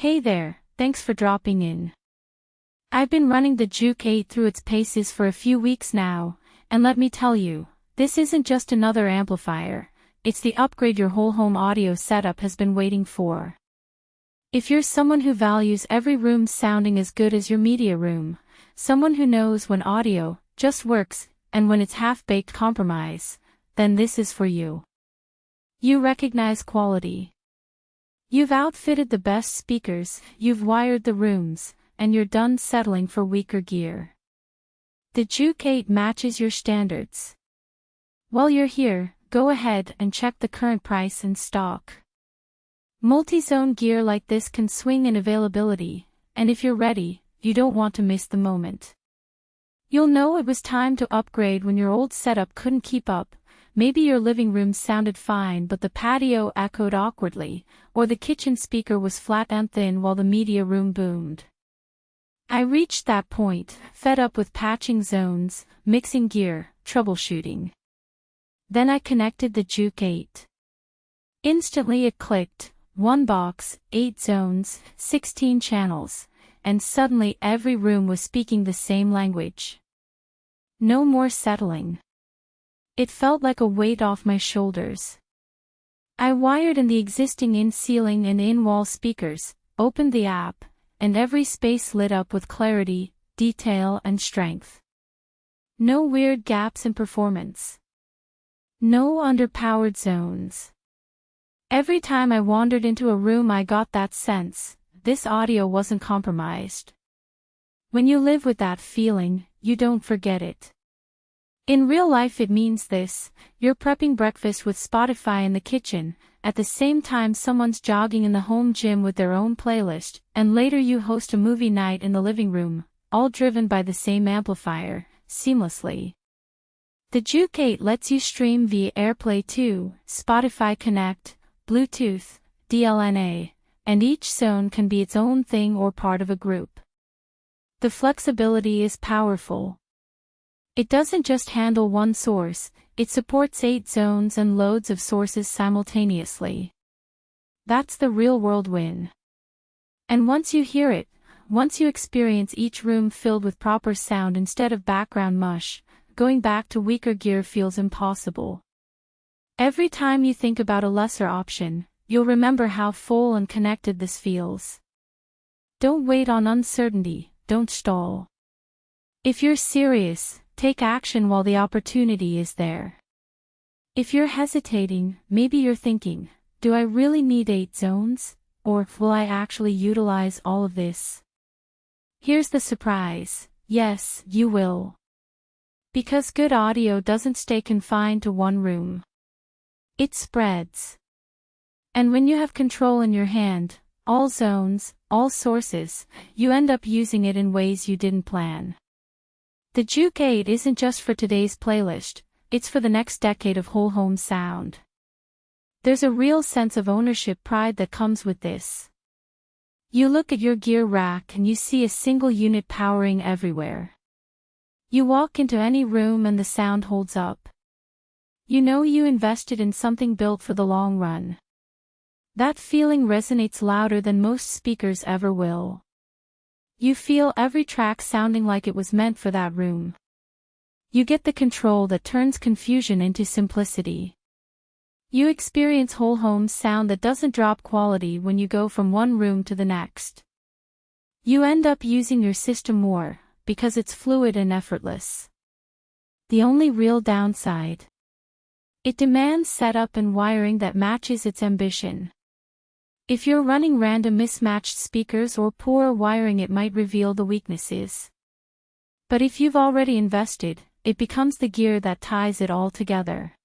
Hey there, thanks for dropping in. I've been running the Juke-8 through its paces for a few weeks now, and let me tell you, this isn't just another amplifier, it's the upgrade your whole home audio setup has been waiting for. If you're someone who values every room sounding as good as your media room, someone who knows when audio just works and when it's half-baked compromise, then this is for you. You recognize quality. You've outfitted the best speakers, you've wired the rooms, and you're done settling for weaker gear. The Juke-8 matches your standards. While you're here, go ahead and check the current price and stock. Multi-zone gear like this can swing in availability, and if you're ready, you don't want to miss the moment. You'll know it was time to upgrade when your old setup couldn't keep up. Maybe your living room sounded fine but the patio echoed awkwardly, or the kitchen speaker was flat and thin while the media room boomed. I reached that point, fed up with patching zones, mixing gear, troubleshooting. Then I connected the Juke-8. Instantly it clicked. One box, 8 zones, 16 channels, and suddenly every room was speaking the same language. No more settling. It felt like a weight off my shoulders. I wired in the existing in-ceiling and in-wall speakers, opened the app, and every space lit up with clarity, detail and strength. No weird gaps in performance. No underpowered zones. Every time I wandered into a room I got that sense, this audio wasn't compromised. When you live with that feeling, you don't forget it. In real life it means this: you're prepping breakfast with Spotify in the kitchen, at the same time someone's jogging in the home gym with their own playlist, and later you host a movie night in the living room, all driven by the same amplifier, seamlessly. The Juke-8 lets you stream via Airplay to Spotify Connect, Bluetooth, DLNA, and each zone can be its own thing or part of a group. The flexibility is powerful. It doesn't just handle one source, it supports 8 zones and loads of sources simultaneously. That's the real-world win. And once you hear it, once you experience each room filled with proper sound instead of background mush, going back to weaker gear feels impossible. Every time you think about a lesser option, you'll remember how full and connected this feels. Don't wait on uncertainty, don't stall. If you're serious, take action while the opportunity is there. If you're hesitating, maybe you're thinking, do I really need 8 zones? Or will I actually utilize all of this? Here's the surprise: yes, you will. Because good audio doesn't stay confined to one room. It spreads. And when you have control in your hand, all zones, all sources, you end up using it in ways you didn't plan. The Juke-8 isn't just for today's playlist, it's for the next decade of whole home sound. There's a real sense of ownership pride that comes with this. You look at your gear rack and you see a single unit powering everywhere. You walk into any room and the sound holds up. You know you invested in something built for the long run. That feeling resonates louder than most speakers ever will. You feel every track sounding like it was meant for that room. You get the control that turns confusion into simplicity. You experience whole home sound that doesn't drop quality when you go from one room to the next. You end up using your system more, because it's fluid and effortless. The only real downside: it demands setup and wiring that matches its ambition. If you're running random mismatched speakers or poor wiring, it might reveal the weaknesses. But if you've already invested, it becomes the gear that ties it all together.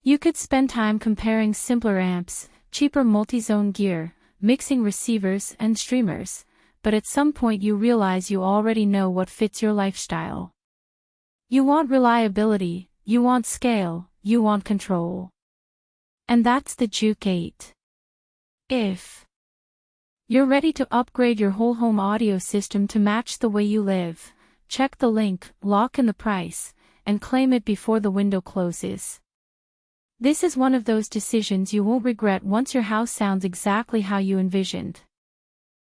You could spend time comparing simpler amps, cheaper multi-zone gear, mixing receivers and streamers, but at some point you realize you already know what fits your lifestyle. You want reliability, you want scale, you want control. And that's the Juke-8. If you're ready to upgrade your whole home audio system to match the way you live, check the link, lock in the price, and claim it before the window closes. This is one of those decisions you won't regret once your house sounds exactly how you envisioned.